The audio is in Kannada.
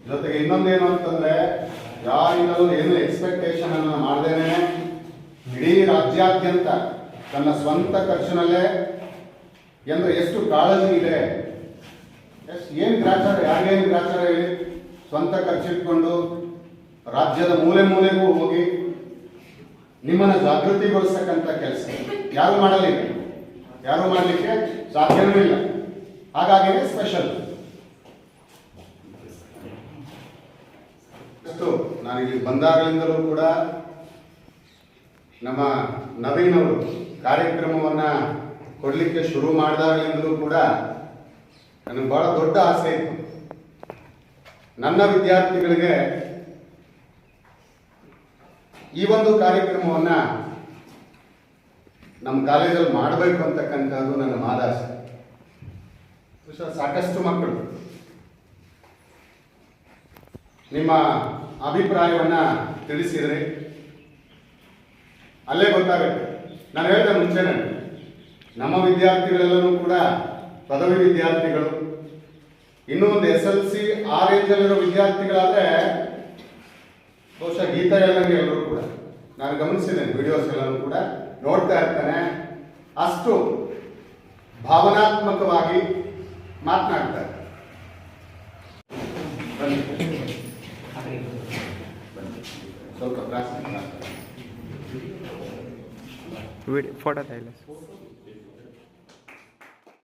ಜೊತೆಗೆ ಇನ್ನೊಂದೇನು ಅಂತಂದ್ರೆ ಯಾರಿಂದಲೂ ಏನು ಎಕ್ಸ್ಪೆಕ್ಟೇಷನ್ ಅನ್ನು ಮಾಡ್ದೇನೆ ಇಡೀ ರಾಜ್ಯಾದ್ಯಂತ ತನ್ನ ಸ್ವಂತ ಖರ್ಚಿನಲ್ಲೇ ಅಂದ್ರೆ ಎಷ್ಟು ಕಾಳಜಿ ಇದೆ, ಏನು ಗ್ರಾಚಾರ, ಯಾರಿಗೇನು ಗ್ರಾಚಾರ ಹೇಳಿ, ಸ್ವಂತ ಖರ್ಚಿಟ್ಕೊಂಡು ರಾಜ್ಯದ ಮೂಲೆ ಮೂಲೆಗೂ ಹೋಗಿ ನಿಮ್ಮನ್ನ ಜಾಗೃತಿಗೊಳಿಸ್ತಕ್ಕಂಥ ಕೆಲಸ ಯಾರು ಮಾಡಲಿಲ್ಲ, ಯಾರು ಮಾಡಲಿಕ್ಕೆ ಸಾಧ್ಯವೂ ಇಲ್ಲ. ಹಾಗಾಗಿನೇ ಸ್ಪೆಷಲ್. ನಾನು ಇಲ್ಲಿ ಬಂದಾಗಲಿಂದಲೂ ಕೂಡ ನಮ್ಮ ನವೀನ್ ಅವರು ಕಾರ್ಯಕ್ರಮವನ್ನ ಕೊಡಲಿಕ್ಕೆ ಶುರು ಮಾಡಿದಾಗಲಿಂದಲೂ ಕೂಡ ನನಗೆ ಬಹಳ ದೊಡ್ಡ ಆಸೆ ಇತ್ತು, ನನ್ನ ವಿದ್ಯಾರ್ಥಿಗಳಿಗೆ ಈ ಒಂದು ಕಾರ್ಯಕ್ರಮವನ್ನ ನಮ್ಮ ಕಾಲೇಜಲ್ಲಿ ಮಾಡಬೇಕು ಅಂತಕ್ಕಂಥದ್ದು ನನ್ನ ಮಾದಾಸೆ. ಸಾಕಷ್ಟು ಮಕ್ಕಳು ನಿಮ್ಮ ಅಭಿಪ್ರಾಯವನ್ನ ತಿಳಿಸಿದ್ರೆ ಅಲ್ಲೇ ಗೊತ್ತಾಗುತ್ತೆ. ನಾನು ಹೇಳಿದೆ ಮುಂಚೆನೆ, ನಮ್ಮ ವಿದ್ಯಾರ್ಥಿಗಳೆಲ್ಲರೂ ಕೂಡ ಪದವಿ ವಿದ್ಯಾರ್ಥಿಗಳು, ಇನ್ನೂ ಒಂದು SLC ಆ ರೇಂಜಲ್ಲಿರೋ ವಿದ್ಯಾರ್ಥಿಗಳಾದ್ರೆ ಬಹುಶಃ ಗೀತಾ ಎಲ್ಲಂಗೆ ಎಲ್ಲರೂ ಕೂಡ ನಾನು ಗಮನಿಸಿದ್ದೇನೆ, ವಿಡಿಯೋಸ್ ಎಲ್ಲರೂ ಕೂಡ ನೋಡ್ತಾ ಇರ್ತಾನೆ, ಅಷ್ಟು ಭಾವನಾತ್ಮಕವಾಗಿ ಮಾತನಾಡ್ತಾರೆ. ಸ್ವಲ್ಪ ಫೋಟೋ